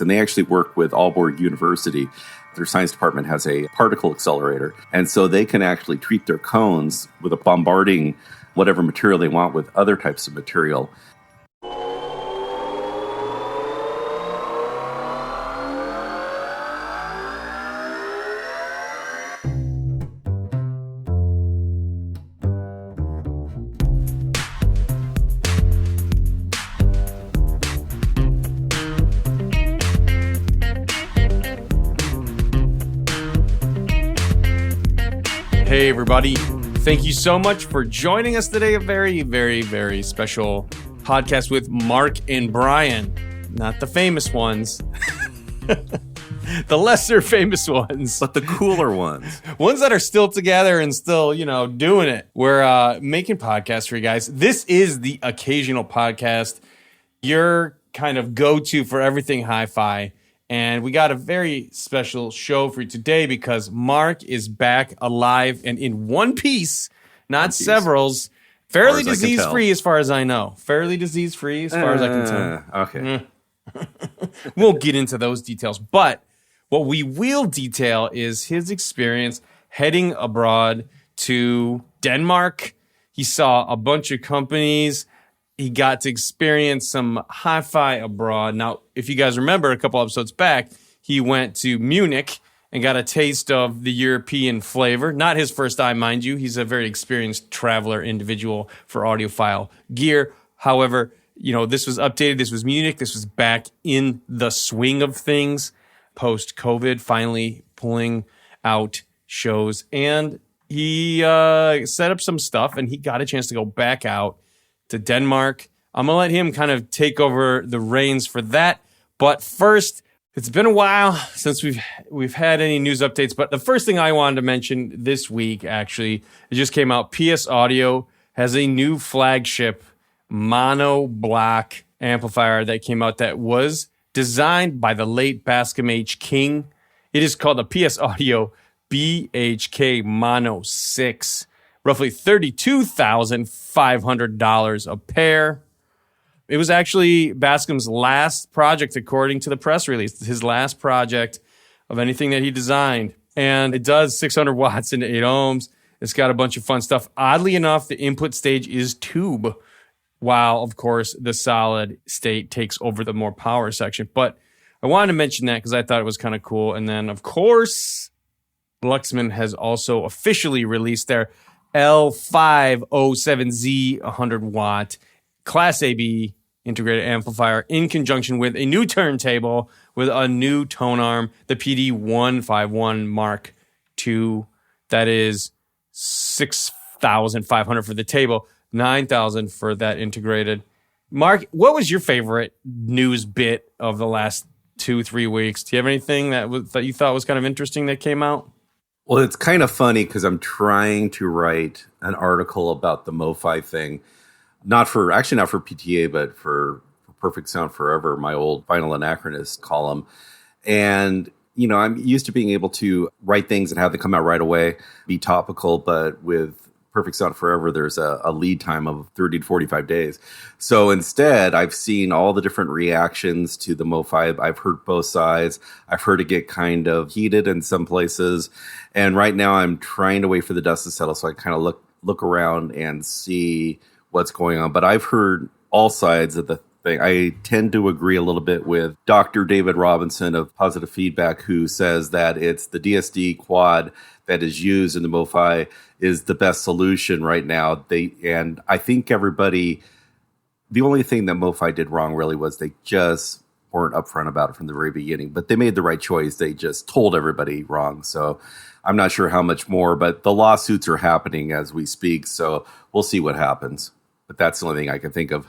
And they actually work with Aalborg University. Their science department has a particle accelerator. And so they can actually treat their cones with a bombarding whatever material they want with other types of material. Hey everybody, thank you so much for joining us today. A very, very, very special podcast with Marc and Brian. Not the famous ones. The lesser famous ones. But the cooler ones. Ones that are still together and still, doing it. We're making podcasts for you guys. This is the Occasional Podcast, your kind of go-to for everything hi-fi. And we got a very special show for you today because Marc is back alive and in one piece, not severals. Fairly disease-free as far as I know. Fairly disease-free as far as I can tell. Okay. We'll get into those details. But what we will detail is his experience heading abroad to Denmark. He saw a bunch of companies. He got to experience some hi-fi abroad. Now, if you guys remember a couple episodes back, he went to Munich and got a taste of the European flavor. Not his first time, mind you. He's a very experienced traveler individual for audiophile gear. However, this was updated. This was Munich. This was back in the swing of things post-COVID, finally pulling out shows. And he set up some stuff, and he got a chance to go back out to Denmark. I'm going to let him kind of take over the reins for that. But first, it's been a while since we've had any news updates. But the first thing I wanted to mention this week, actually, it just came out. PS Audio has a new flagship mono block amplifier that came out that was designed by the late Bascom H. King. It is called the PS Audio BHK Mono 6. Roughly $32,500 a pair. It was actually Bascom's last project, according to the press release. His last project of anything that he designed. And it does 600 watts into 8 ohms. It's got a bunch of fun stuff. Oddly enough, the input stage is tube, while, of course, the solid state takes over the more power section. But I wanted to mention that because I thought it was kind of cool. And then, of course, Luxman has also officially released their L507Z 100 watt Class AB integrated amplifier in conjunction with a new turntable with a new tone arm, the PD151 Mark II. That is $6,500 for the table, $9,000 for that integrated. Marc, what was your favorite news bit of the last 2-3 weeks? Do you have anything that you thought was kind of interesting that came out? Well, it's kind of funny because I'm trying to write an article about the MoFi thing, not for PTA, but for Perfect Sound Forever, my old Final Anachronist column. And, I'm used to being able to write things and have them come out right away, be topical, but with Perfect Sound Forever, there's a lead time of 30 to 45 days. So instead, I've seen all the different reactions to the MoFi. I've heard both sides. I've heard it get kind of heated in some places. And right now, I'm trying to wait for the dust to settle so I kind of look around and see what's going on. But I've heard all sides of the thing. I tend to agree a little bit with Dr. David Robinson of Positive Feedback, who says that it's the DSD quad that is used in the MoFi is the best solution right now. And I think the only thing that MoFi did wrong really was they just weren't upfront about it from the very beginning. But they made the right choice. They just told everybody wrong. So I'm not sure how much more, but the lawsuits are happening as we speak. So we'll see what happens. But that's the only thing I can think of.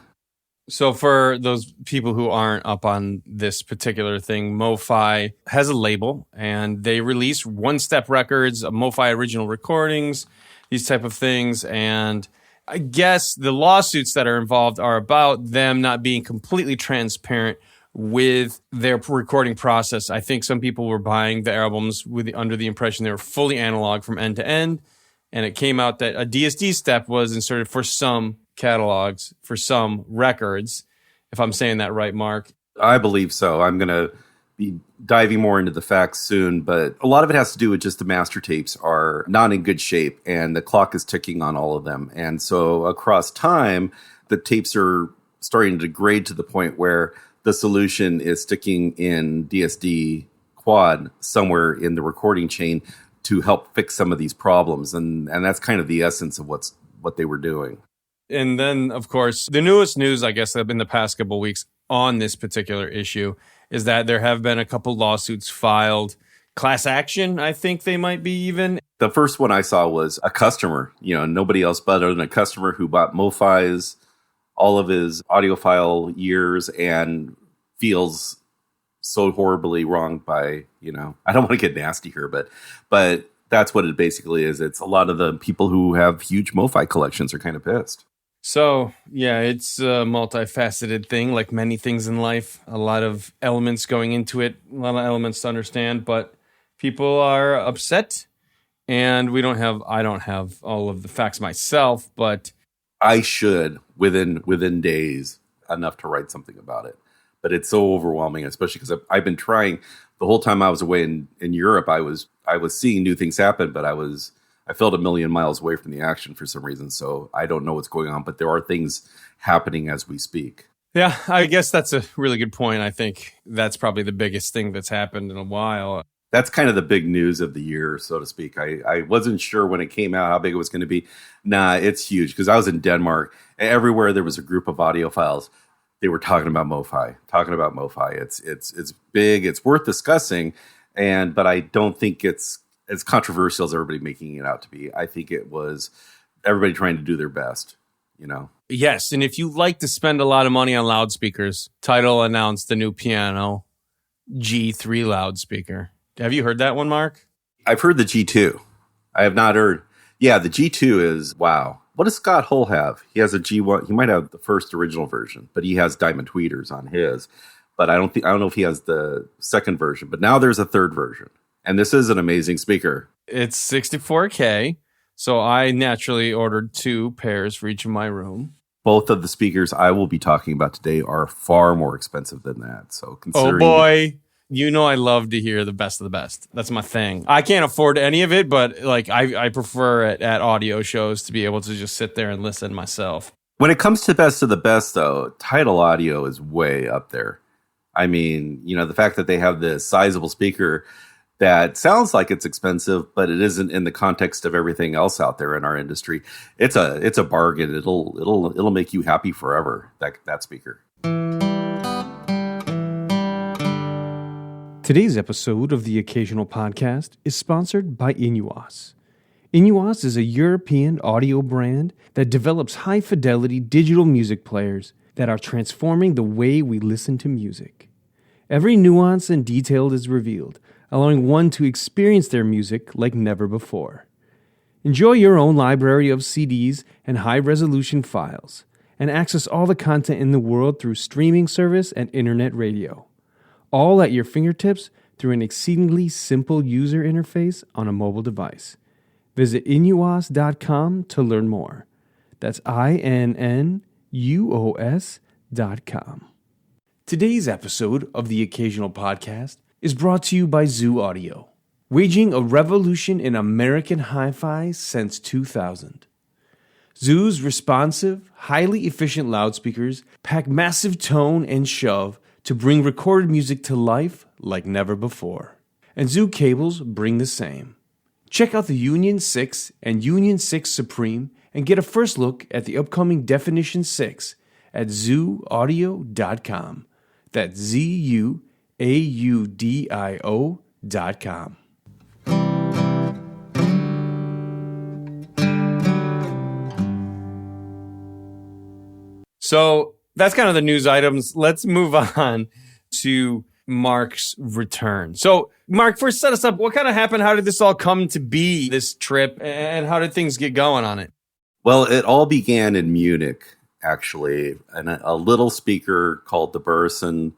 So for those people who aren't up on this particular thing, MoFi has a label and they release One Step Records, MoFi original recordings, these type of things. And I guess the lawsuits that are involved are about them not being completely transparent with their recording process. I think some people were buying the albums under the impression they were fully analog from end to end. And it came out that a DSD step was inserted for some catalogs, for some records, if I'm saying that right, Marc. I believe so. I'm going to be diving more into the facts soon, but a lot of it has to do with just the master tapes are not in good shape, and the clock is ticking on all of them. And so across time, the tapes are starting to degrade to the point where the solution is sticking in DSD quad somewhere in the recording chain to help fix some of these problems. And that's kind of the essence of what they were doing. And then, of course, the newest news, I guess, in the past couple of weeks on this particular issue is that there have been a couple lawsuits filed. Class action, I think they might be even. The first one I saw was a customer, nobody else but other than a customer who bought MoFi's all of his audiophile years and feels so horribly wronged by, I don't want to get nasty here, but that's what it basically is. It's a lot of the people who have huge MoFi collections are kind of pissed. So, yeah, it's a multifaceted thing, like many things in life. A lot of elements going into it, a lot of elements to understand, but people are upset, and I don't have all of the facts myself, but I should within days enough to write something about it. But it's so overwhelming, especially because I've been trying the whole time I was away in Europe. I was seeing new things happen, but I felt a million miles away from the action for some reason. So I don't know what's going on, but there are things happening as we speak. Yeah, I guess that's a really good point. I think that's probably the biggest thing that's happened in a while. That's kind of the big news of the year, so to speak. I wasn't sure when it came out how big it was going to be. Nah, it's huge because I was in Denmark. And everywhere there was a group of audiophiles. They were talking about MoFi. It's big. It's worth discussing, but I don't think it's as controversial as everybody making it out to be. I think it was everybody trying to do their best. Yes, and if you like to spend a lot of money on loudspeakers, Tidal announced the new piano G3 loudspeaker. Have you heard that one, Mark? I've heard the G2. I have not heard. Yeah, the G2 is, wow. What does Scott Hull have? He has a G1. He might have the first original version, but he has diamond tweeters on his. But I don't know if he has the second version. But now there's a third version. And this is an amazing speaker. It's 64K. So I naturally ordered 2 pairs for each of my room. Both of the speakers I will be talking about today are far more expensive than that. So considering, oh boy, I love to hear the best of the best. That's my thing. I can't afford any of it, but I prefer it at audio shows to be able to just sit there and listen myself. When it comes to best of the best, though, Tidal Audio is way up there. I mean, the fact that they have this sizable speaker that sounds like it's expensive, but it isn't in the context of everything else out there in our industry. It's a bargain. It'll make you happy forever. That speaker. Today's episode of the Occasional Podcast is sponsored by INNOUS. INNOUS is a European audio brand that develops high-fidelity digital music players that are transforming the way we listen to music. Every nuance and detail is revealed, allowing one to experience their music like never before. Enjoy your own library of CDs and high-resolution files, and access all the content in the world through streaming service and internet radio. All at your fingertips through an exceedingly simple user interface on a mobile device. Visit INNOUSdotCOM to learn more. That's INNUOS.com. Today's episode of the Occasional Podcast is brought to you by ZUAUDIO, waging a revolution in American hi-fi since 2000. ZU's responsive, highly efficient loudspeakers pack massive tone and shove to bring recorded music to life like never before. And ZU cables bring the same. Check out the Union 6 and Union 6 Supreme and get a first look at the upcoming Definition 6 at ZUAUDIO.com. That's ZUAUDIO.com. So that's kind of the news items. Let's move on to Marc's return. So, Marc, first set us up. What kind of happened? How did this all come to be, this trip, and how did things get going on it? Well, it all began in Munich, actually, and a little speaker called the Borrenson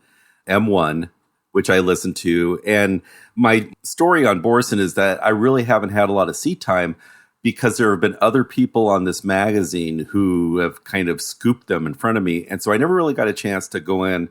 M1, which I listened to. And my story on Borrenson is that I really haven't had a lot of seat time because there have been other people on this magazine who have kind of scooped them in front of me. And so I never really got a chance to go in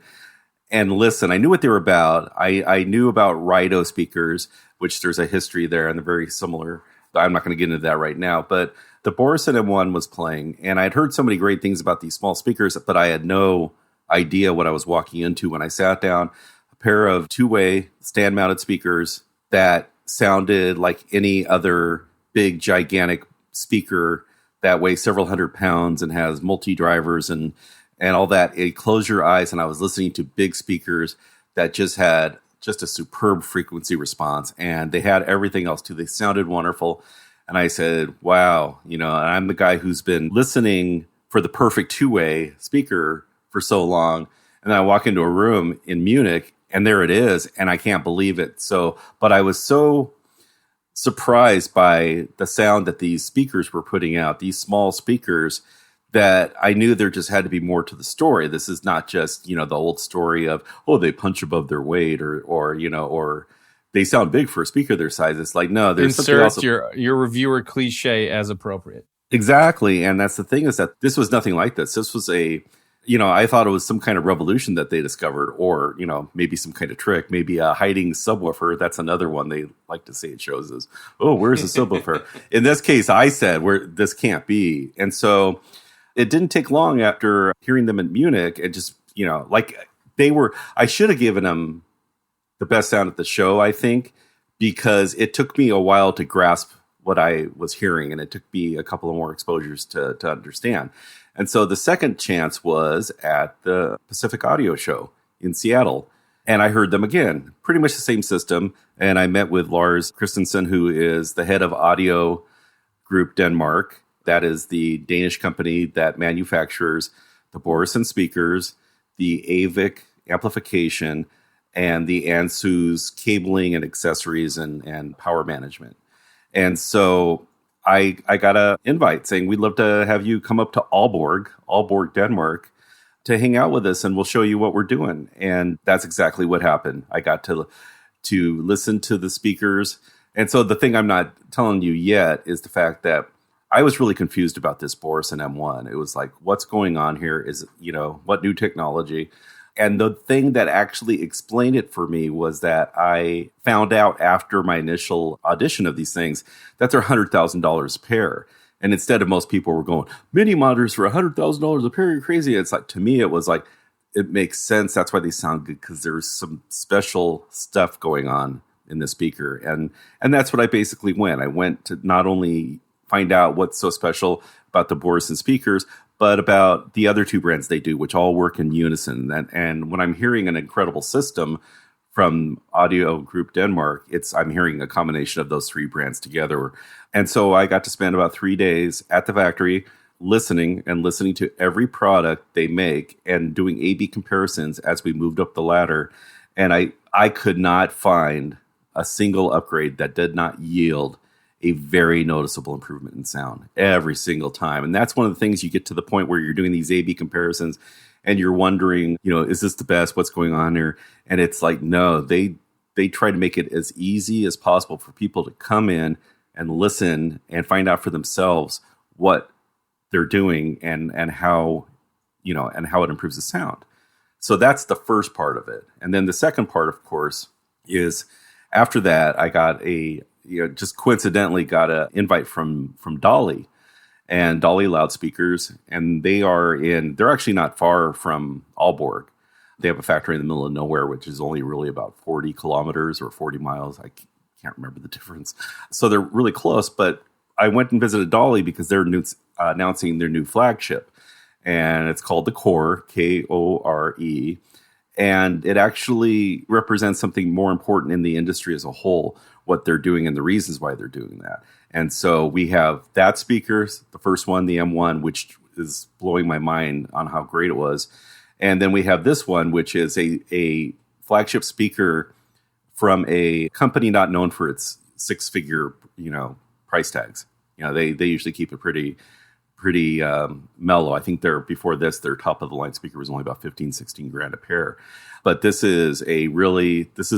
and listen. I knew what they were about. I knew about Rhino speakers, which there's a history there, and they're very similar. I'm not going to get into that right now, but the Borrenson M1 was playing, and I'd heard so many great things about these small speakers, but I had no idea what I was walking into when I sat down. A pair of two-way stand-mounted speakers that sounded like any other big, gigantic speaker that weighs several hundred pounds and has multi-drivers and all that. It closed your eyes, and I was listening to big speakers that just had just a superb frequency response, and they had everything else too. They sounded wonderful. And I said, wow, and I'm the guy who's been listening for the perfect two-way speaker for so long. And then I walk into a room in Munich, and there it is, and I can't believe it. But I was so surprised by the sound that these speakers were putting out, these small speakers, that I knew there just had to be more to the story. This is not just, the old story of, they punch above their weight or they sound big for a speaker their size. It's like, no, there's something else. Insert your reviewer cliche as appropriate. Exactly. And that's the thing, is that this was nothing like this. This was I thought it was some kind of revolution that they discovered, or, maybe some kind of trick, maybe a hiding subwoofer. That's another one they like to say at shows is, where's the subwoofer? In this case, I said, this can't be. And so it didn't take long after hearing them in Munich. It just, I should have given them the best sound at the show, I think, because it took me a while to grasp what I was hearing, and it took me a couple of more exposures to understand. And so the second chance was at the Pacific Audio Show in Seattle, and I heard them again, pretty much the same system. And I met with Lars Christensen, who is the head of Audio Group Denmark. That is the Danish company that manufactures the Borrenson speakers, the Aavik amplification, and the Ansuz cabling and accessories and power management. And so I got an invite saying, we'd love to have you come up to Aalborg, Denmark, to hang out with us, and we'll show you what we're doing. And that's exactly what happened. I got to listen to the speakers. And so the thing I'm not telling you yet is the fact that I was really confused about this Borrenson M1. It was like, what's going on here? Is, what new technology? And the thing that actually explained it for me was that I found out after my initial audition of these things that they're $100,000 a pair. And instead of most people were going, mini monitors for $100,000 a pair, you're crazy. It's like, to me, it was like, it makes sense. That's why they sound good, because there's some special stuff going on in the speaker. And that's what I basically went. I went to not only find out what's so special about the Borrenson speakers, but about the other two brands they do, which all work in unison. And when I'm hearing an incredible system from Audio Group Denmark, I'm hearing a combination of those three brands together. And so I got to spend about 3 days at the factory listening to every product they make and doing A/B comparisons as we moved up the ladder. And I could not find a single upgrade that did not yield a very noticeable improvement in sound every single time. And that's one of the things, you get to the point where you're doing these A/B comparisons and you're wondering, is this the best? What's going on here? And it's like, no, they try to make it as easy as possible for people to come in and listen and find out for themselves what they're doing and how it improves the sound. So that's the first part of it. And then the second part, of course, is after that, I got just coincidentally got an invite from Dali and Dali loudspeakers. And they're actually not far from Aalborg. They have a factory in the middle of nowhere, which is only really about 40 kilometers or 40 miles. I can't remember the difference. So they're really close, but I went and visited Dali because they're announcing their new flagship. And it's called the Core, Kore. And it actually represents something more important in the industry as a whole, what they're doing and the reasons why they're doing that. And so we have that speaker, the first one, the M1, which is blowing my mind on how great it was. And then we have this one, which is a flagship speaker from a company not known for its six-figure, price tags. They usually keep it pretty mellow. I think before this, their top of the line speaker was only about 15, 16 grand a pair. But this is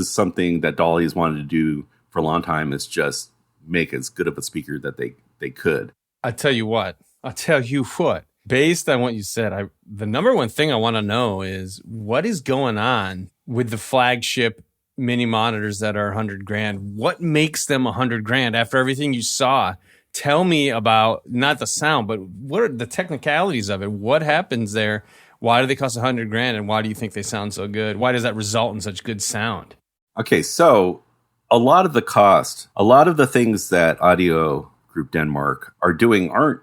something that Dali has wanted to do for a long time, is just make as good of a speaker that they could. I tell you what, Based on what you said, the number one thing I want to know is what is going on with the flagship mini monitors that are $100,000. What makes them $100,000 after everything you saw? Tell me about not the sound, but what are the technicalities of it? What happens there? Why do they cost $100,000, and why do you think they sound so good? Why does that result in such good sound? Okay, so a lot of the things that Audio Group Denmark are doing aren't,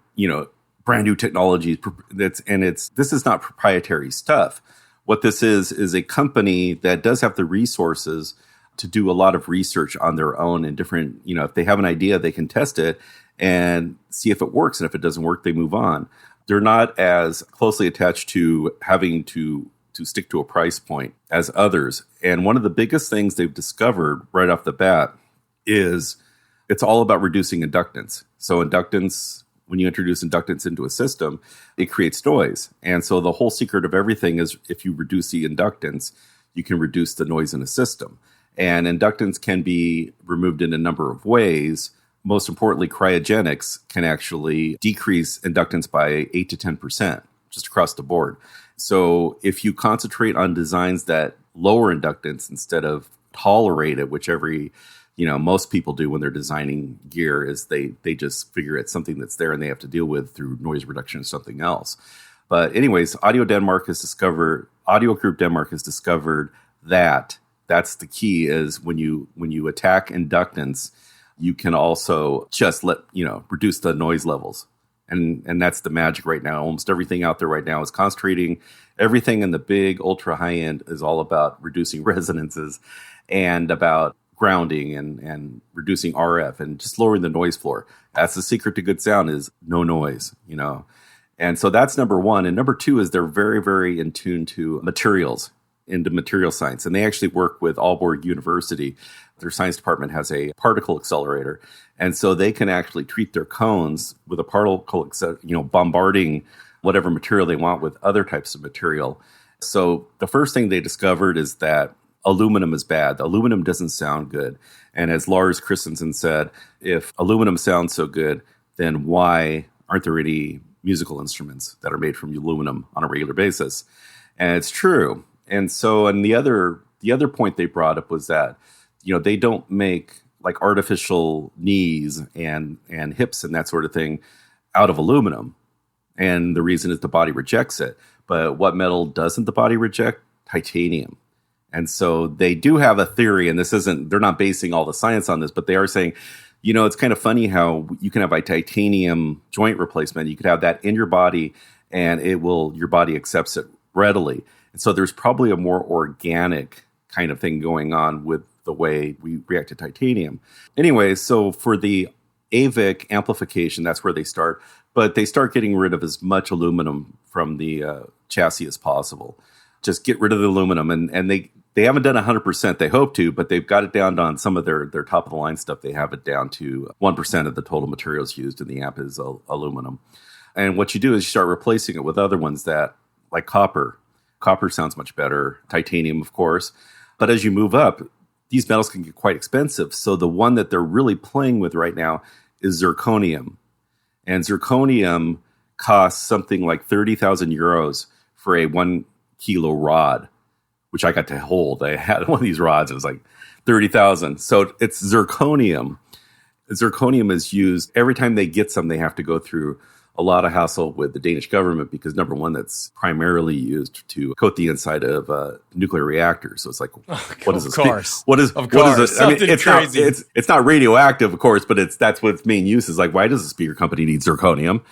brand new technologies. This is not proprietary stuff. What this is a company that does have the resources to do a lot of research on their own and different, if they have an idea, they can test it and see if it works. And if it doesn't work, they move on. They're not as closely attached to having to stick to a price point as others. And one of the biggest things they've discovered right off the bat is it's all about reducing inductance. So inductance, when you introduce inductance into a system, it creates noise. And so the whole secret of everything is if you reduce the inductance, you can reduce the noise in a system. And inductance can be removed in a number of ways. Most importantly, cryogenics can actually decrease inductance by 8 to 10%, just across the board. So if you concentrate on designs that lower inductance instead of tolerate it, which most people do when they're designing gear, is they just figure it's something that's there and they have to deal with through noise reduction or something else. But anyways, Audio Group Denmark has discovered that that's the key is when you attack inductance, you can also just reduce the noise levels. And that's the magic right now. Almost everything out there right now is concentrating. Everything in the big ultra high end is all about reducing resonances and about grounding and reducing RF and just lowering the noise floor. That's the secret to good sound is no noise, And so that's number one. And number two is they're very, very in tune to materials, into material science. And they actually work with Aalborg University. Their science department has a particle accelerator. And so they can actually treat their cones with a particle, bombarding whatever material they want with other types of material. So the first thing they discovered is that aluminum is bad. Aluminum doesn't sound good. And as Lars Christensen said, if aluminum sounds so good, then why aren't there any musical instruments that are made from aluminum on a regular basis? And it's true. And so, and the other point they brought up was that, they don't make like artificial knees and hips and that sort of thing out of aluminum. And the reason is the body rejects it. But what metal doesn't the body reject? Titanium. And so they do have a theory, and they're not basing all the science on this, but they are saying, it's kind of funny how you can have a titanium joint replacement. You could have that in your body and your body accepts it readily. And so there's probably a more organic kind of thing going on with the way we react to titanium. Anyway, so for the Aavik amplification, that's where they start. But they start getting rid of as much aluminum from the chassis as possible. Just get rid of the aluminum. And they haven't done 100%. They hope to, but they've got it down on some of their top-of-the-line stuff. They have it down to 1% of the total materials used in the amp is aluminum. And what you do is you start replacing it with other ones that, like copper. Copper sounds much better. Titanium, of course. But as you move up, these metals can get quite expensive. So the one that they're really playing with right now is zirconium. And zirconium costs something like 30,000 euros for a 1 kilo rod, which I got to hold. I had one of these rods. It was like 30,000. So it's zirconium. Zirconium is used every time they get some. They have to go through a lot of hassle with the Danish government because, number one, that's primarily used to coat the inside of nuclear reactors. So it's like, what is this? What is it? I mean, it's crazy. It's not radioactive, of course, but that's what its main use is. Like, why does the speaker company need zirconium?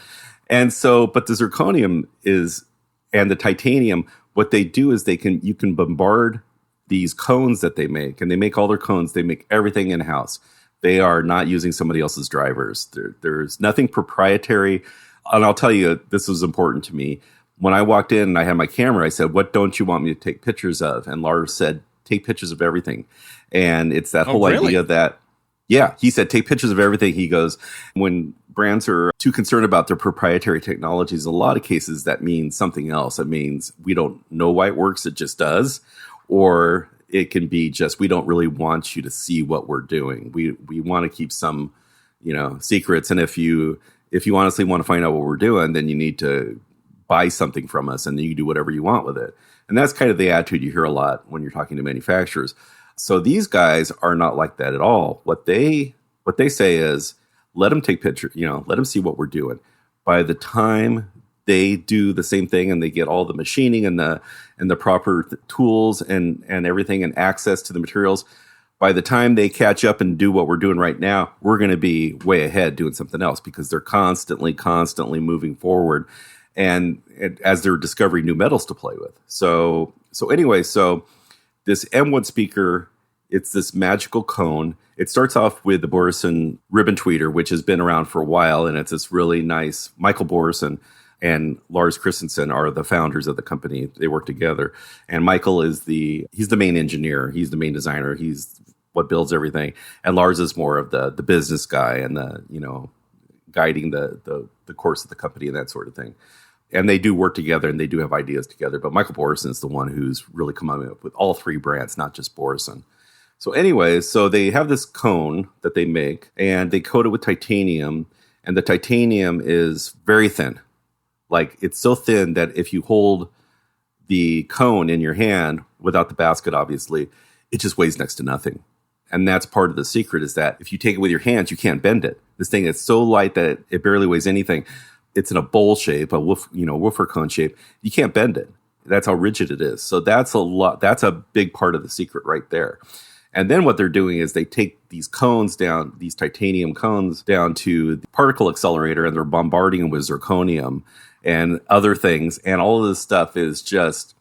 And so, but the zirconium and the titanium, what they do is you can bombard these cones that they make, and they make all their cones. They make everything in-house. They are not using somebody else's drivers. There's nothing proprietary. And I'll tell you, this was important to me. When I walked in and I had my camera, I said, "What don't you want me to take pictures of?" And Lars said, "Take pictures of everything." And it's that whole idea that, he said, "Take pictures of everything." He goes, when brands are too concerned about their proprietary technologies, in a lot of cases, that means something else. It means we don't know why it works. It just does. Or it can be just, we don't really want you to see what we're doing. We want to keep some, secrets. And if you honestly want to find out what we're doing, then you need to buy something from us and then you can do whatever you want with it. And that's kind of the attitude you hear a lot when you're talking to manufacturers. So these guys are not like that at all. What they say is, let them take pictures, let them see what we're doing. By the time they do the same thing and they get all the machining and the proper tools and everything and access to the materials, by the time they catch up and do what we're doing right now, we're going to be way ahead doing something else because they're constantly moving forward and as they're discovering new metals to play with. So this M1 speaker, it's this magical cone. It starts off with the Borrenson ribbon tweeter, which has been around for a while, and it's this really nice. Michael Borrenson and Lars Christensen are the founders of the company. They work together, and Michael he's the main engineer. He's the main designer. He's what builds everything, and Lars is more of the business guy and guiding the course of the company and that sort of thing. And they do work together and they do have ideas together. But Michael Borrenson is the one who's really come up with all three brands, not just Borrenson. So anyways, so they have this cone that they make and they coat it with titanium. And the titanium is very thin. Like it's so thin that if you hold the cone in your hand without the basket, obviously, it just weighs next to nothing. And that's part of the secret is that if you take it with your hands, you can't bend it. This thing is so light that it barely weighs anything. It's in a bowl shape, a woofer cone shape. You can't bend it. That's how rigid it is. So that's a big part of the secret right there. And then what they're doing is they take these cones down, these titanium cones down to the particle accelerator, and they're bombarding them with zirconium and other things. And all of this stuff is just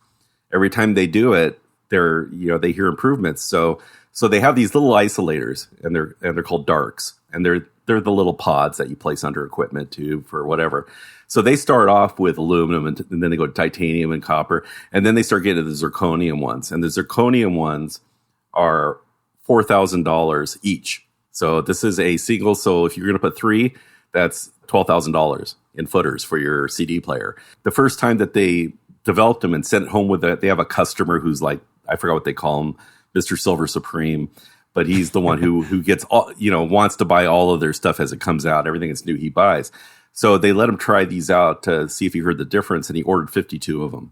every time they do it, they hear improvements. So they have these little isolators, and they're called darks, and they're the little pods that you place under equipment for whatever. So they start off with aluminum, and then they go to titanium and copper, and then they start getting to the zirconium ones. And the zirconium ones are $4,000 each. So this is a single. So if you're going to put 3, that's $12,000 in footers for your CD player. The first time that they developed them and sent it home with it, they have a customer who's like, I forgot what they call him, Mr. Silver Supreme. But he's the one who gets all, wants to buy all of their stuff as it comes out. Everything that's new, he buys. So they let him try these out to see if he heard the difference, and he ordered 52 of them.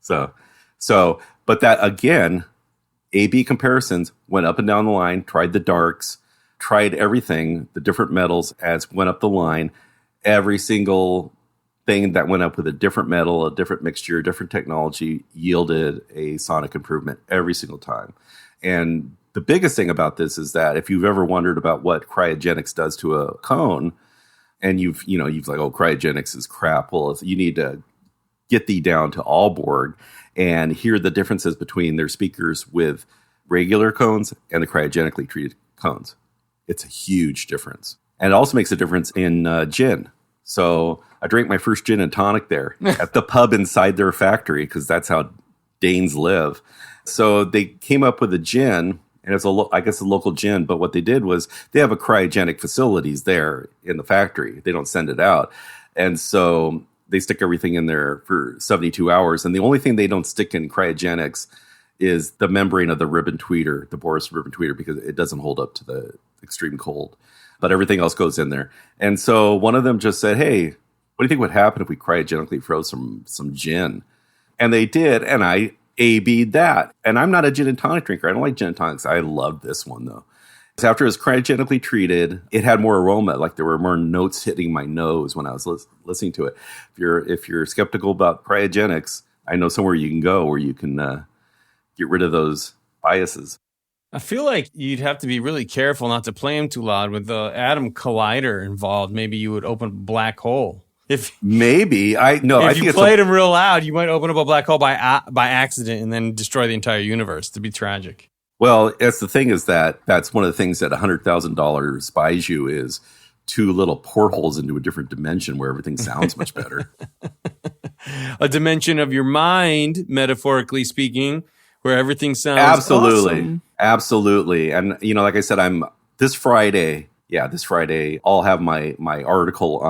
But that again, A/B comparisons went up and down the line. Tried the darks, tried everything, the different metals as went up the line. Every single thing that went up with a different metal, a different mixture, a different technology yielded a sonic improvement every single time. And the biggest thing about this is that if you've ever wondered about what cryogenics does to a cone, and you've like, oh, cryogenics is crap. Well, you need to get thee down to Aalborg and hear the differences between their speakers with regular cones and the cryogenically treated cones. It's a huge difference. And it also makes a difference in gin. So I drank my first gin and tonic there at the pub inside their factory because that's how Danes live. So they came up with a gin, and it's a local gin. But what they did was they have a cryogenic facilities there in the factory. They don't send it out. And so they stick everything in there for 72 hours. And the only thing they don't stick in cryogenics is the membrane of the ribbon tweeter, the Borrenson ribbon tweeter, because it doesn't hold up to the extreme cold. But everything else goes in there. And so one of them just said, hey, what do you think would happen if we cryogenically froze some gin? And they did, and I A/B'd that. And I'm not a gin and tonic drinker. I don't like gin and tonics. I love this one, though. So after it was cryogenically treated, it had more aroma. Like there were more notes hitting my nose when I was listening to it. If you're skeptical about cryogenics, I know somewhere you can go where you can get rid of those biases. I feel like you'd have to be really careful not to play them too loud with the atom collider involved. Maybe you would open a black hole. If you played them real loud, you might open up a black hole by accident and then destroy the entire universe. To be tragic. Well, that's the thing is that's one of the things that $100,000 buys you is 2 little portholes into a different dimension where everything sounds much better. A dimension of your mind, metaphorically speaking, where everything sounds awesome. Absolutely. And, like I said, this Friday, I'll have my article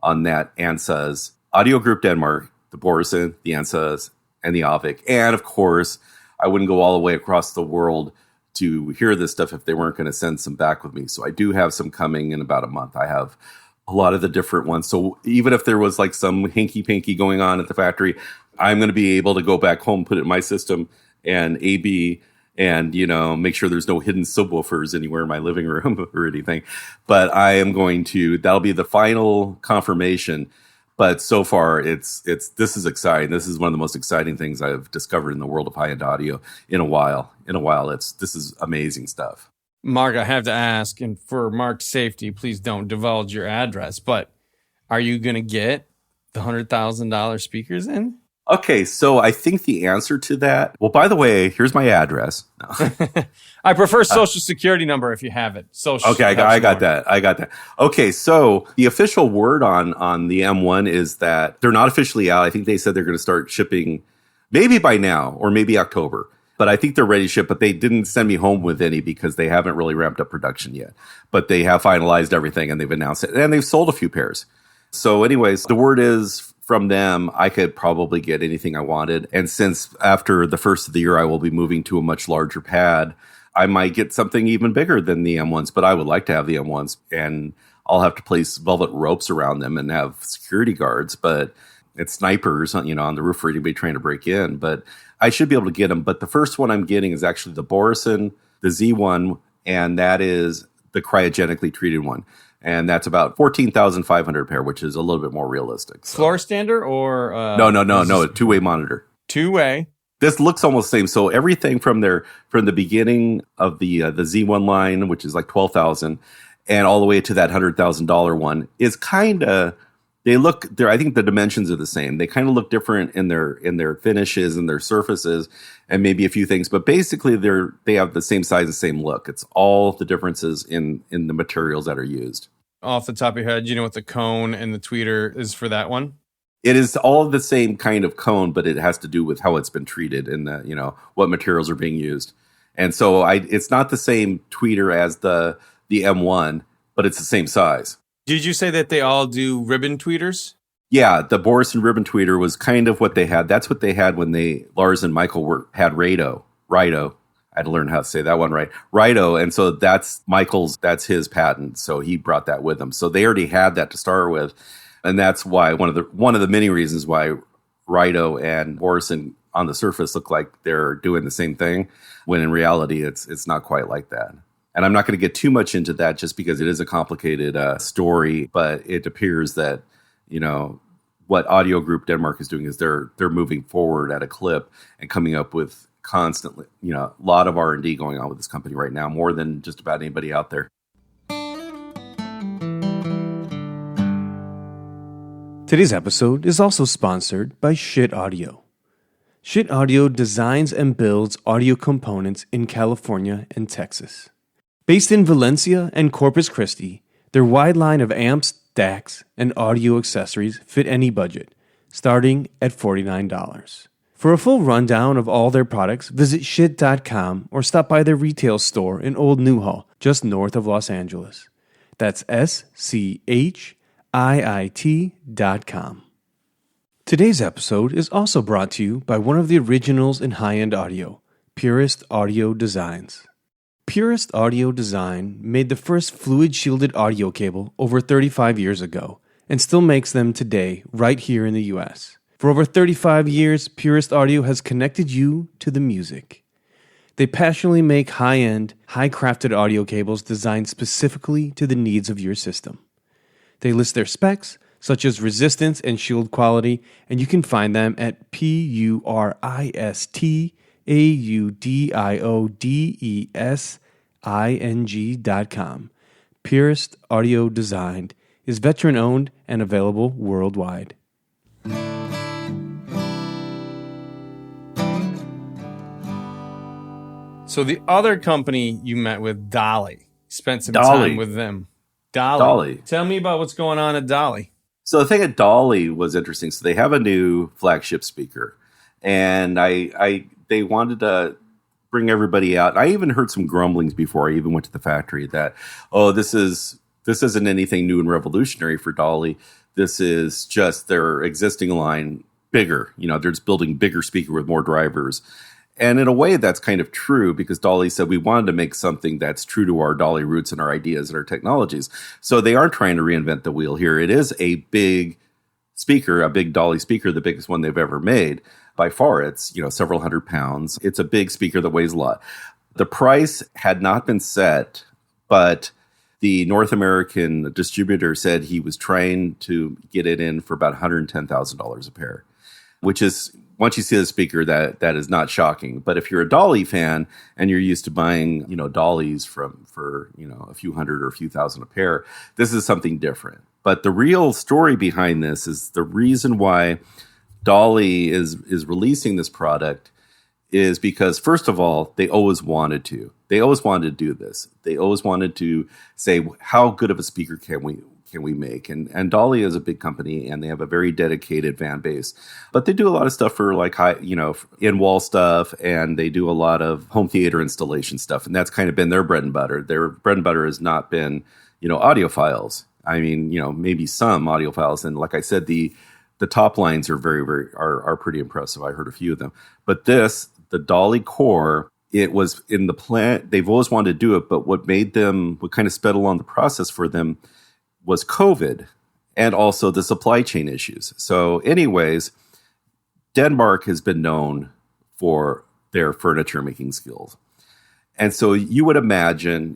on that Ansuz audio group Denmark, the Borrenson, the Ansuz, and the Aavik. And of course, I wouldn't go all the way across the world to hear this stuff if they weren't going to send some back with me. So I do have some coming in about a month. I have a lot of the different ones. So even if there was like some hinky-pinky going on at the factory, I'm going to be able to go back home, put it in my system and A/B and, make sure there's no hidden subwoofers anywhere in my living room or anything. But that'll be the final confirmation. But so far, this is exciting. This is one of the most exciting things I've discovered in the world of high-end audio in a while. This is amazing stuff. Marc, I have to ask, and for Marc's safety, please don't divulge your address, but are you going to get the $100,000 speakers in? Okay, so I think the answer to that, well, by the way, here's my address. No. I prefer social security number if you have it. Okay, I got that. Okay, so the official word on the M1 is that they're not officially out. I think they said they're going to start shipping maybe by now or maybe October. But I think they're ready to ship, but they didn't send me home with any because they haven't really ramped up production yet. But they have finalized everything and they've announced it. And they've sold a few pairs. So anyways, the word is from them, I could probably get anything I wanted. And since after the first of the year, I will be moving to a much larger pad, I might get something even bigger than the M1s. But I would like to have the M1s. And I'll have to place velvet ropes around them and have security guards. But it's snipers, on the roof for anybody trying to break in. But I should be able to get them. But the first one I'm getting is actually the Borrenson, the Z1, and that is the cryogenically treated one. And that's about 14,500 pair, which is a little bit more realistic. So. Floor standard or? No, two-way monitor. Two-way. This looks almost the same. So everything from the beginning of the Z1 line, which is like 12,000, and all the way to that $100,000 one is kind of. I think the dimensions are the same. They kind of look different in their finishes and their surfaces and maybe a few things, but basically they have the same size and same look. It's all the differences in the materials that are used. Off the top of your head, you know what the cone and the tweeter is for that one? It is all the same kind of cone, but it has to do with how it's been treated and what materials are being used. And so it's not the same tweeter as the M1, but it's the same size. Did you say that they all do ribbon tweeters? Yeah, the Borrenson ribbon tweeter was kind of what they had. That's what they had when Lars and Michael had Rido. I had to learn how to say that one right. Rido, and so that's his patent. So he brought that with him. So they already had that to start with, and that's why one of the many reasons why Rido and Borrenson on the surface look like they're doing the same thing, when in reality it's not quite like that. And I'm not going to get too much into that just because it is a complicated story, but it appears that, what Audio Group Denmark is doing is they're moving forward at a clip and coming up with constantly, a lot of R&D going on with this company right now, more than just about anybody out there. Today's episode is also sponsored by SCHIITdotCOM. SCHIITdotCOM designs and builds audio components in California and Texas. Based in Valencia and Corpus Christi, their wide line of amps, DACs, and audio accessories fit any budget, starting at $49. For a full rundown of all their products, visit SCHIIT.com or stop by their retail store in Old Newhall, just north of Los Angeles. That's SCHIIT.com. Today's episode is also brought to you by one of the originals in high-end audio, Purist Audio Designs. Purist Audio Design made the first fluid-shielded audio cable over 35 years ago and still makes them today right here in the U.S. For over 35 years, Purist Audio has connected you to the music. They passionately make high-end, high-crafted audio cables designed specifically to the needs of your system. They list their specs, such as resistance and shield quality, and you can find them at PURISTAUDIODESING.com. Purist Audio Designed is veteran-owned and available worldwide. So the other company you met with, Dali, spent some time with them. Dali. Tell me about what's going on at Dali. So the thing at Dali was interesting. So they have a new flagship speaker, and they wanted to bring everybody out. I even heard some grumblings before I even went to the factory that, this isn't anything new and revolutionary for Dali. This is just their existing line bigger. They're just building bigger speaker with more drivers. And in a way, that's kind of true because Dali said we wanted to make something that's true to our Dali roots and our ideas and our technologies. So they aren't trying to reinvent the wheel here. It is a big speaker, a big Dali speaker, the biggest one they've ever made. By far, it's, several hundred pounds. It's a big speaker that weighs a lot. The price had not been set, but the North American distributor said he was trying to get it in for about $110,000 a pair, which is, once you see the speaker, that is not shocking. But if you're a Dali fan and you're used to buying, Dalis for a few hundred or a few thousand a pair, this is something different. But the real story behind this is the reason why Dali is releasing this product is because, first of all, they always wanted to. They always wanted to do this. They always wanted to say, how good of a speaker can we make? And Dali is a big company, and they have a very dedicated fan base. But they do a lot of stuff for in-wall stuff, and they do a lot of home theater installation stuff. And that's kind of been their bread and butter. Their bread and butter has not been, audiophiles. I mean, maybe some audiophiles. And like I said, the top lines are very, very are pretty impressive. I heard a few of them. But the Dali core, it was in the plan. They've always wanted to do it, but what kind of sped along the process for them was COVID and also the supply chain issues. So anyways, Denmark has been known for their furniture making skills. And so you would imagine,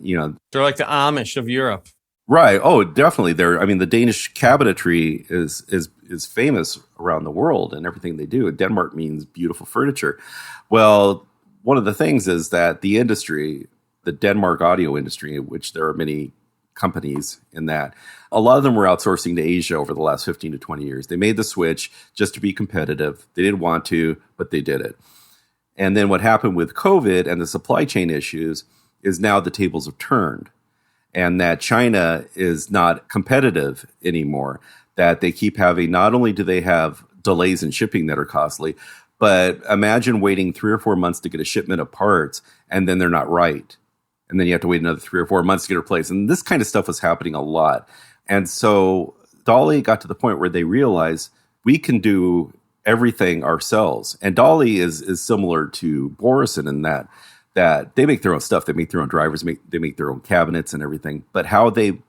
they're like the Amish of Europe. Right. Oh, definitely. The Danish cabinetry is famous around the world, and everything they do. Denmark means beautiful furniture. Well, one of the things is that the industry, the Denmark audio industry, which there are many companies in that, a lot of them were outsourcing to Asia over the last 15 to 20 years. They made the switch just to be competitive. They didn't want to, but they did it. And then what happened with COVID and the supply chain issues is now the tables have turned. And that China is not competitive anymore, that they keep having, not only do they have delays in shipping that are costly, but imagine waiting 3 or 4 months to get a shipment of parts, and then they're not right. And then you have to wait another 3 or 4 months to get replaced. And this kind of stuff was happening a lot. And so Dali got to the point where they realized we can do everything ourselves. And Dali is similar to Borrenson in that they make their own stuff. They make their own drivers. They make their own cabinets and everything. But how they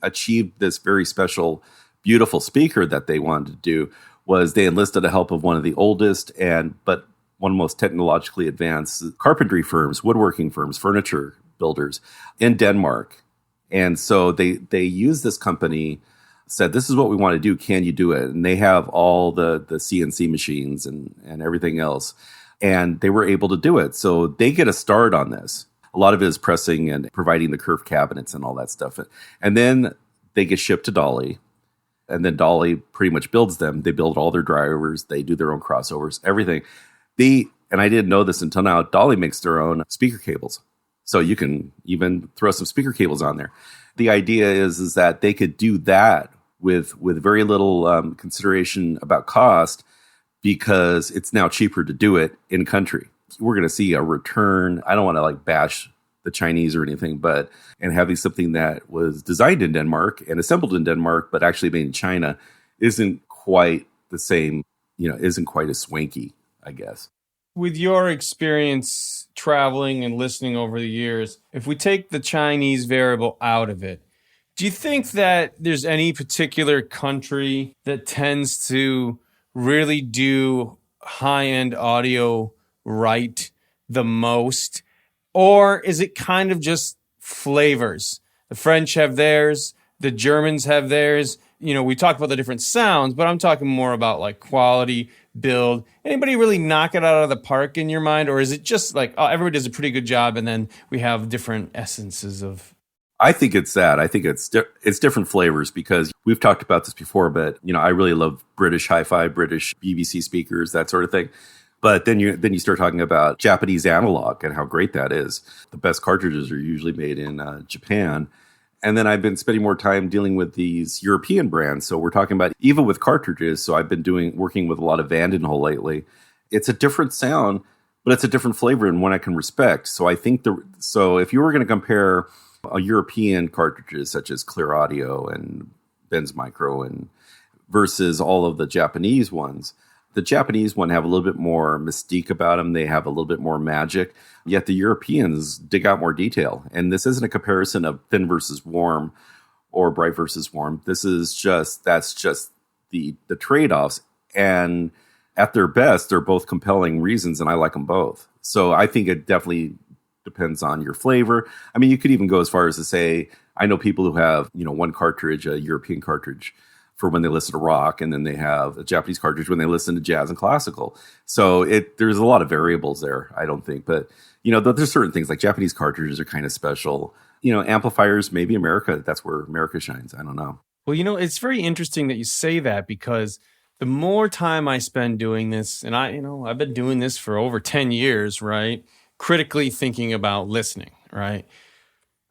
achieved this very special, beautiful speaker that they wanted to do was they enlisted the help of one of the oldest but one of the most technologically advanced carpentry firms, woodworking firms, furniture builders in Denmark. And so they used this company, said, this is what we want to do. Can you do it? And they have all the CNC machines and everything else. And they were able to do it. So they get a start on this. A lot of it is pressing and providing the curved cabinets and all that stuff. And then they get shipped to Dali. And then Dali pretty much builds them. They build all their drivers. They do their own crossovers, everything. And I didn't know this until now, Dali makes their own speaker cables. So you can even throw some speaker cables on there. The idea is that they could do that with very little consideration about cost, because it's now cheaper to do it in country. We're going to see a return. I don't want to bash the Chinese or anything, and having something that was designed in Denmark and assembled in Denmark, but actually made in China isn't quite the same, isn't quite as swanky, I guess. With your experience traveling and listening over the years, if we take the Chinese variable out of it, do you think that there's any particular country that tends to really do high-end audio right the most? Or is it kind of just flavors? The French have theirs, the Germans have theirs. We talk about the different sounds, but I'm talking more about quality, build. Anybody really knock it out of the park in your mind? Or is it just everybody does a pretty good job and then we have different essences of... I think it's that. I think it's different flavors, because we've talked about this before, but I really love British hi-fi, British BBC speakers, that sort of thing. But then you start talking about Japanese analog and how great that is. The best cartridges are usually made in Japan. And then I've been spending more time dealing with these European brands. So we're talking about even with cartridges. So I've been working with a lot of Vandenhole lately. It's a different sound, but it's a different flavor and one I can respect. So I think if you were going to compare a European cartridges such as Clear Audio and Benz Micro and versus all of the Japanese ones, The Japanese one have a little bit more mystique about them. They have a little bit more magic. Yet the Europeans dig out more detail. And this isn't a comparison of thin versus warm or bright versus warm. That's just the trade-offs. And at their best, they're both compelling reasons, and I like them both. So I think it definitely depends on your flavor. I mean, you could even go as far as to say, I know people who have, one cartridge, a European cartridge, for when they listen to rock, and then they have a Japanese cartridge when they listen to jazz and classical. So there's a lot of variables there, I don't think. But, there's certain things like Japanese cartridges are kind of special. Amplifiers, maybe America, that's where America shines. I don't know. Well, it's very interesting that you say that, because the more time I spend doing this, and I've been doing this for over 10 years, right? Critically thinking about listening, right?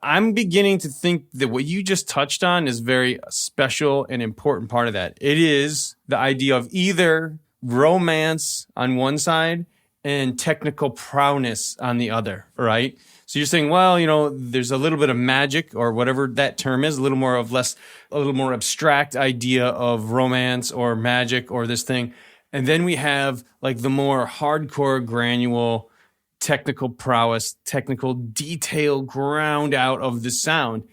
I'm beginning to think that what you just touched on is very special and important part of that. It is the idea of either romance on one side and technical prowess on the other, right? So you're saying, well, there's a little bit of magic, or whatever that term is, a little more abstract idea of romance or magic or this thing. And then we have like the more hardcore granular technical prowess, technical detail ground out of the sound.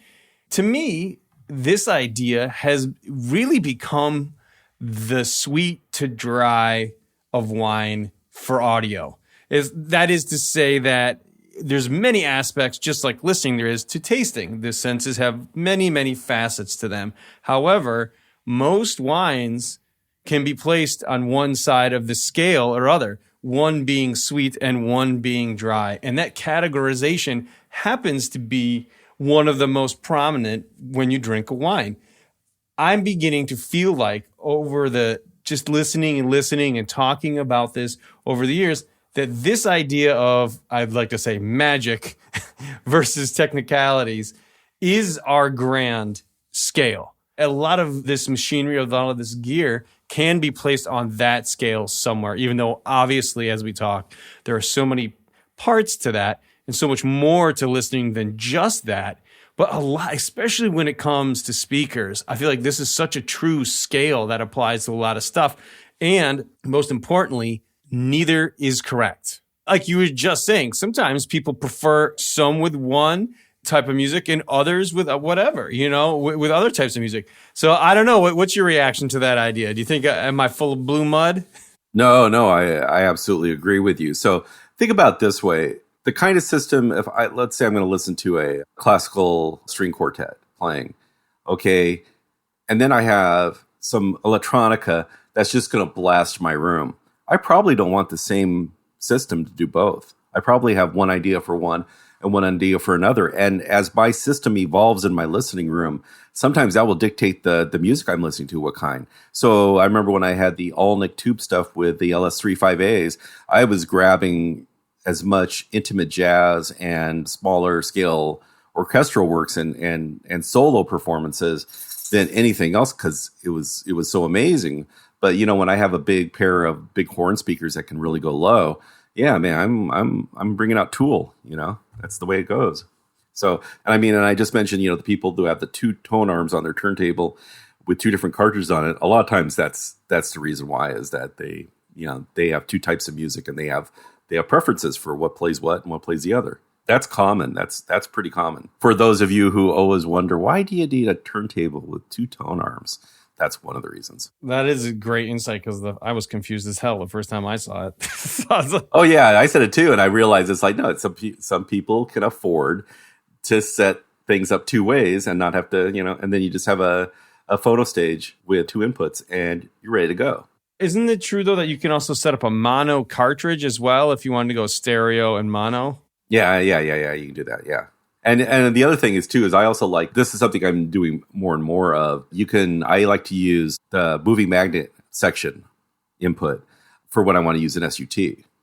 To me, this idea has really become the sweet to dry of wine for audio. That is to say that there's many aspects, just like listening there is to tasting. The senses have many, many facets to them. However, most wines can be placed on one side of the scale or other, one being sweet and one being dry. And that categorization happens to be one of the most prominent when you drink a wine. I'm beginning to feel like over the just listening and talking about this over the years, that this idea of, I'd like to say, magic versus technicalities is our grand scale. A lot of this machinery, a lot of this gear can be placed on that scale somewhere, even though obviously, as we talk, there are so many parts to that and so much more to listening than just that. But a lot, especially when it comes to speakers, I feel like this is such a true scale that applies to a lot of stuff. And most importantly, neither is correct. Like you were just saying, sometimes people prefer some with one type of music and others with whatever, with other types of music. So I don't know. What's your reaction to that idea? Do you think, am I full of blue mud? No, I absolutely agree with you. So think about it this way. The kind of system, let's say I'm going to listen to a classical string quartet playing, okay, and then I have some electronica that's just going to blast my room. I probably don't want the same system to do both. I probably have one idea for one and one idea for another. And as my system evolves in my listening room, sometimes that will dictate the music I'm listening to, what kind. So I remember when I had the Alnick tube stuff with the LS35As, I was grabbing as much intimate jazz and smaller scale orchestral works and solo performances than anything else, because it was so amazing. But when I have a big pair of big horn speakers that can really go low, yeah, man, I'm bringing out Tool. That's the way it goes. So, and I just mentioned, the people who have the two tone arms on their turntable with two different cartridges on it. A lot of times, that's the reason why, is that they have two types of music and they have preferences for what plays what and what plays the other. That's common. That's pretty common. For those of you who always wonder, why do you need a turntable with two tone arms? That's one of the reasons. That is a great insight, because I was confused as hell the first time I saw it. Oh, yeah, I said it too, and I realized it's like, no, some people can afford to set things up two ways and not have to, and then you just have a photo stage with two inputs and you're ready to go. Isn't it true, though, that you can also set up a mono cartridge as well if you wanted to go stereo and mono? Yeah, you can do that, yeah. And the other thing is I also like, this is something I'm doing more and more of. I like to use the moving magnet section input for when I want to use an SUT.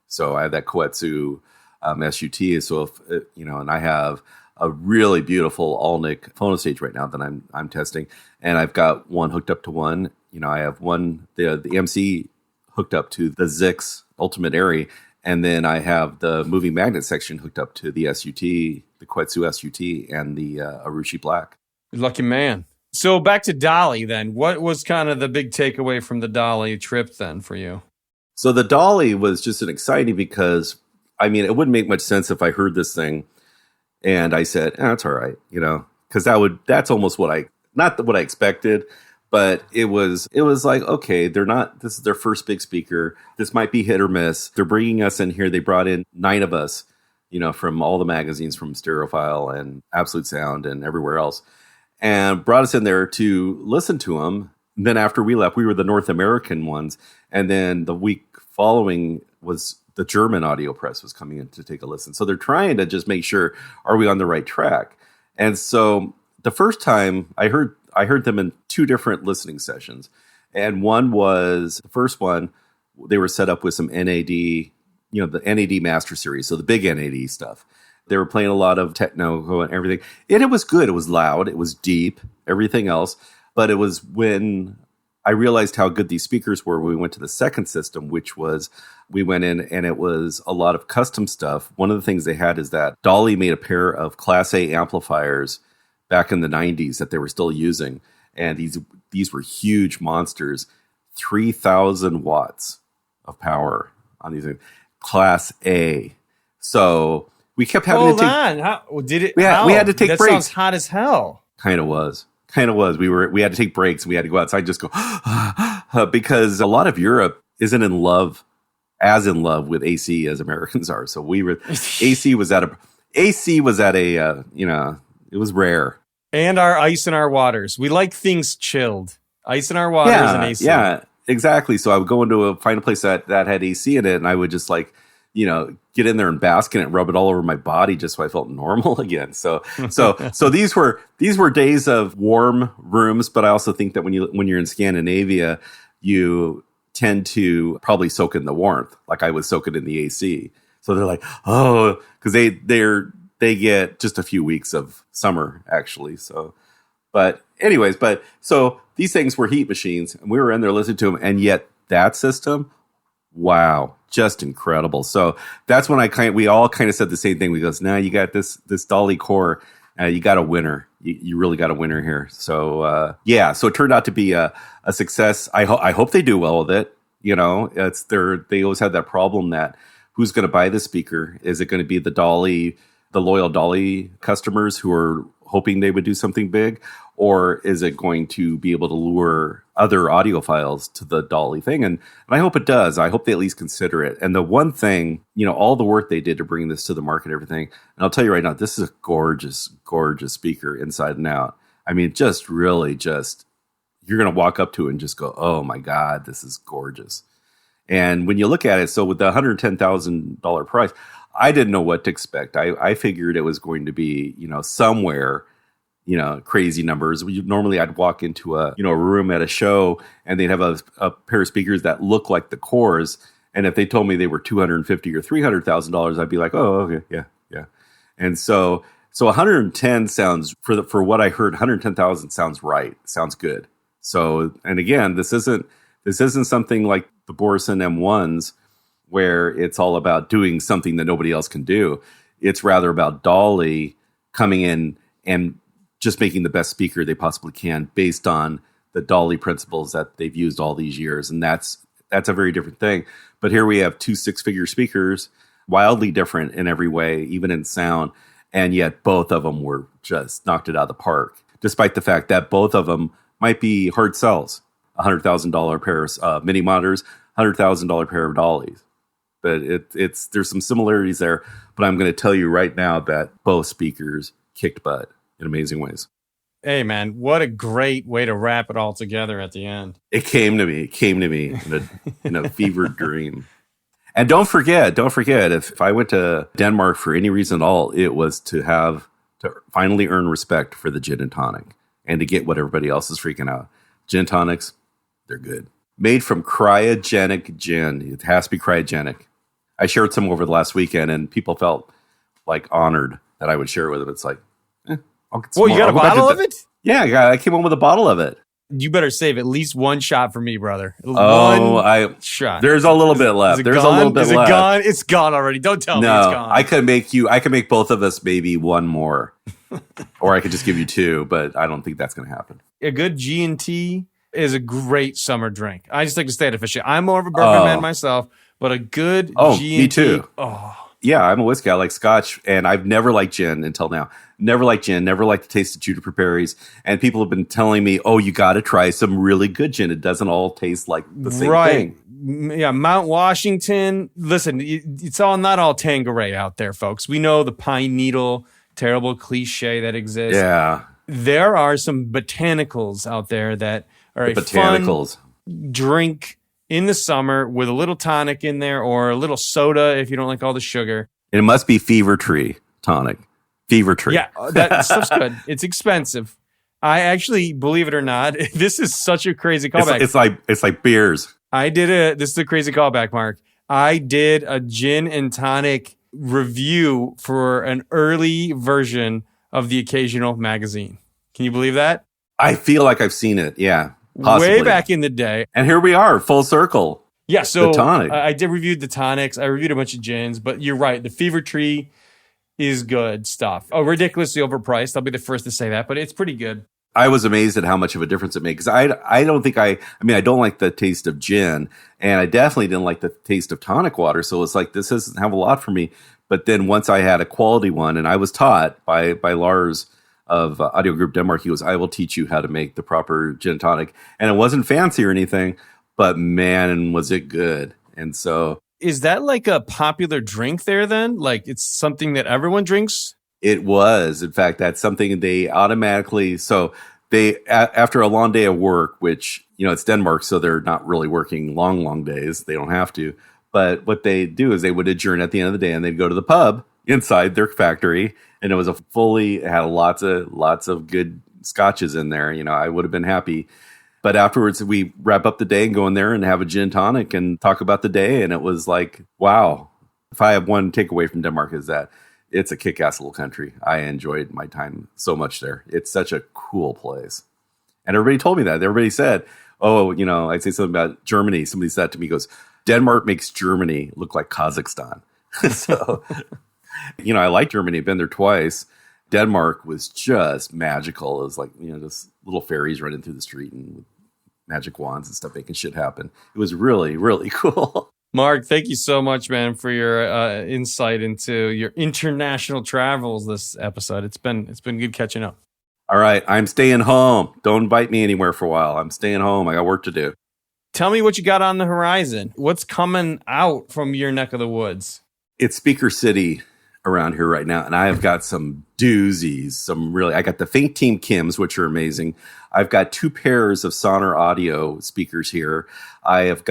So I have that Koetsu SUT. So if, and I have a really beautiful Alnick phono stage right now that I'm testing, and I've got one hooked up to one. I have one, the MC hooked up to the Zix Ultimate Airy, and then I have the moving magnet section hooked up to the SUT, the Koetsu SUT, and the Arushi Black. Lucky man. So back to Dali then. What was kind of the big takeaway from the Dali trip then for you? So the Dali was just an exciting because, I mean, it wouldn't make much sense if I heard this thing and I said, that's all right, because that's almost not what I expected, but it was like, okay, this is their first big speaker. This might be hit or miss. They're bringing us in here. They brought in 9 of us, from all the magazines, from Stereophile and Absolute Sound and everywhere else, and brought us in there to listen to them. And then after we left, we were the North American ones. And then the week following was the German audio press was coming in to take a listen. So they're trying to just make sure, are we on the right track? And so the first time I heard them in 2 different listening sessions. And the first one, they were set up with some NAD, the NAD Master Series. So the big NAD stuff. They were playing a lot of techno and everything. And it was good. It was loud. It was deep, everything else. But it was when I realized how good these speakers were when we went to the second system, which was we went in and it was a lot of custom stuff. One of the things they had is that Dali made a pair of Class A amplifiers back in the 90s that they were still using. And these were huge monsters, 3,000 watts of power on these things. Class A. So we kept having to take... Hold on. How did it... We had to take that breaks. That sounds hot as hell. Kind of was. We had to take breaks. We had to go outside and just go because a lot of Europe isn't as in love with AC as Americans are. So AC was at a it was rare. And our ice in our waters. We like things chilled. Ice in our waters and AC. Yeah, exactly. So I would go find a place that had AC in it, and I would just get in there and bask in it and rub it all over my body just so I felt normal again. So these were days of warm rooms, but I also think that when you're in Scandinavia, you tend to probably soak in the warmth, like I was soaking in the AC. So they're like, oh, because they get just a few weeks of summer actually. So, but anyways, so these things were heat machines, and we were in there listening to them, and yet that system, wow, just incredible. So that's when we all kind of said the same thing. We goes, you got this Dali core, you got a winner. You really got a winner here. So so it turned out to be a success. I hope they do well with it. They always had that problem that who's going to buy the speaker? Is it going to be the loyal Dali customers who are hoping they would do something big, or is it going to be able to lure other audiophiles to the Dali thing? And I hope it does. I hope they at least consider it. And the one thing, all the work they did to bring this to the market, everything, and I'll tell you right now, this is a gorgeous, gorgeous speaker inside and out. I mean, just really you're going to walk up to it and just go, oh my God, this is gorgeous. And when you look at it, so with the $110,000 price, I didn't know what to expect. I figured it was going to be, somewhere, crazy numbers. Normally I'd walk into a room at a show and they'd have a pair of speakers that look like the cores. And if they told me they were $250,000 or $300,000, I'd be like, oh, okay, yeah. And so 110 sounds, for what I heard, 110,000 sounds right, sounds good. So, and again, this isn't something like the Borrenson M1s, where it's all about doing something that nobody else can do. It's rather about Dali coming in and just making the best speaker they possibly can based on the Dali principles that they've used all these years. And that's a very different thing. But here we have 2 6-figure speakers, wildly different in every way, even in sound. And yet both of them were just knocked it out of the park, despite the fact that both of them might be hard sells. $100,000 pair of mini monitors, $100,000 pair of Dalis. But there's some similarities there. But I'm going to tell you right now that both speakers kicked butt in amazing ways. Hey, man, what a great way to wrap it all together at the end. It came to me in a fevered dream. And don't forget, if I went to Denmark for any reason at all, it was to finally earn respect for the gin and tonic and to get what everybody else is freaking out. Gin tonics, they're good. Made from cryogenic gin. It has to be cryogenic. I shared some over the last weekend, and people felt like honored that I would share it with them. It's like, I'll get some more. You got a bottle of it? Yeah, I came home with a bottle of it. You better save at least one shot for me, brother. One shot. There's a little bit left. There's gone? A little bit Is it left. Gone? It's gone already. Don't tell me it's gone. I could make both of us maybe one more. Or I could just give you 2, but I don't think that's going to happen. A good G&T is a great summer drink. I just like to stay at a fish. I'm more of a bourbon man myself, but a good G&T. Me too. Oh, yeah, I'm a whiskey. I like Scotch, and I've never liked gin until now. Never liked gin, never liked the taste of juniper berries. And people have been telling me, oh, you got to try some really good gin. It doesn't all taste like the same thing. Yeah, Mount Washington. Listen, it's all not all Tanqueray out there, folks. We know the pine needle, terrible cliche that exists. Yeah. There are some botanicals out there that are a fun drink in the summer with a little tonic in there or a little soda if you don't like all the sugar. And it must be Fever Tree tonic. Fever Tree. Yeah, that stuff's good. It's expensive. I actually, believe it or not, this is such a crazy callback. It's like beers. This is a crazy callback, Mark. I did a gin and tonic review for an early version of the Occasional magazine. Can you believe that? I feel like I've seen it. Yeah. Possibly. Way back in the day. And here we are, full circle. Yeah, so the tonic. I did review the tonics. I reviewed a bunch of gins, but you're right. The Fever Tree is good stuff. Oh, ridiculously overpriced. I'll be the first to say that, but it's pretty good. I was amazed at how much of a difference it made because I don't think I don't like the taste of gin, and I definitely didn't like the taste of tonic water. So it's like, this doesn't have a lot for me. But then once I had a quality one, and I was taught by Lars of Audio Group Denmark, he goes, I will teach you how to make the proper gin and tonic. And it wasn't fancy or anything, but man, was it good. And so... Is that like a popular drink there then? Like it's something that everyone drinks? It was. In fact, that's something they automatically... So they, after a long day of work, which, it's Denmark, so they're not really working long days. They don't have to. But what they do is they would adjourn at the end of the day and they'd go to the pub inside their factory. And it was it had lots of good scotches in there. I would have been happy. But afterwards, we wrap up the day and go in there and have a gin tonic and talk about the day. And it was like, wow. If I have one takeaway from Denmark is that it's a kick-ass little country. I enjoyed my time so much there. It's such a cool place. And everybody told me that. Everybody said, oh, I'd say something about Germany. Somebody said that to me, goes, Denmark makes Germany look like Kazakhstan. So, I like Germany. I've been there twice. Denmark was just magical. It was like, just little fairies running through the street and with magic wands and stuff making shit happen. It was really, really cool. Mark, thank you so much, man, for your insight into your international travels this episode. It's been good catching up. All right. I'm staying home. Don't invite me anywhere for a while. I'm staying home. I got work to do. Tell me what you got on the horizon. What's coming out from your neck of the woods? It's Speaker City around here right now, and I have got some doozies. I got the Faint Team Kims, which are amazing. I've got 2 pairs of Sonor Audio speakers here. I have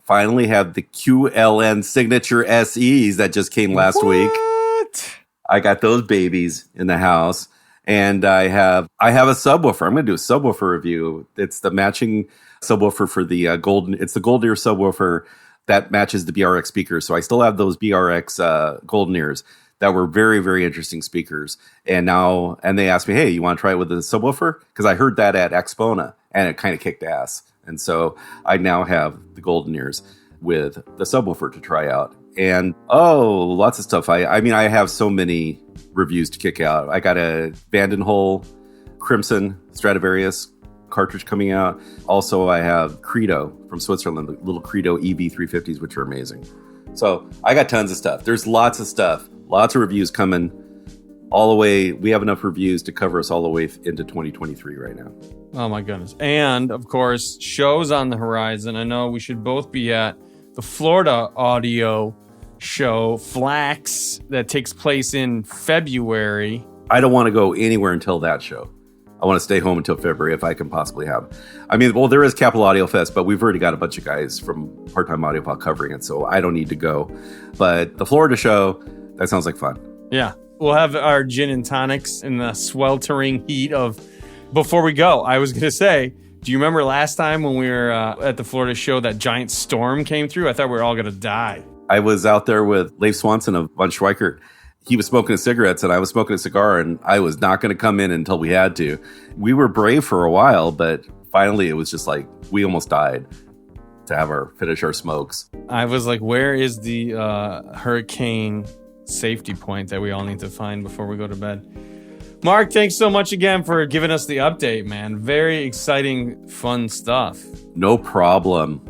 finally have the QLN Signature SEs that just came last week. I got those babies in the house, and I have a subwoofer. I'm going to do a subwoofer review. It's the matching subwoofer for the golden. It's the Gold Ear subwoofer that matches the BRX speakers. So I still have those BRX Golden Ears that were very, very interesting speakers. And they asked me, hey, you want to try it with the subwoofer? Because I heard that at Expona and it kind of kicked ass. And so I now have the Golden Ears with the subwoofer to try out. And lots of stuff. I have so many reviews to kick out. I got a Vandenhole Crimson Stradivarius cartridge coming out. Also, I have Credo from Switzerland, the little Credo EV350s, which are amazing. So I got tons of stuff. There's lots of stuff. Lots of reviews coming all the way. We have enough reviews to cover us all the way into 2023 right now. Oh, my goodness. And, of course, shows on the horizon. I know we should both be at the Florida Audio Show, Flax, that takes place in February. I don't want to go anywhere until that show. I want to stay home until February if I can possibly have. There is Capital Audio Fest, but we've already got a bunch of guys from Part-Time Audiophile covering it, so I don't need to go. But the Florida show, that sounds like fun. Yeah. We'll have our gin and tonics in the sweltering heat of... Before we go, I was going to say, do you remember last time when we were at the Florida show, that giant storm came through? I thought we were all going to die. I was out there with Leif Swanson of Von Schweikert. He was smoking cigarettes and I was smoking a cigar, and I was not going to come in until we had to. We were brave for a while, but finally it was just like we almost died to finish our smokes. I was like, where is the hurricane safety point that we all need to find before we go to bed? Mark, thanks so much again for giving us the update, man. Very exciting, fun stuff. No problem.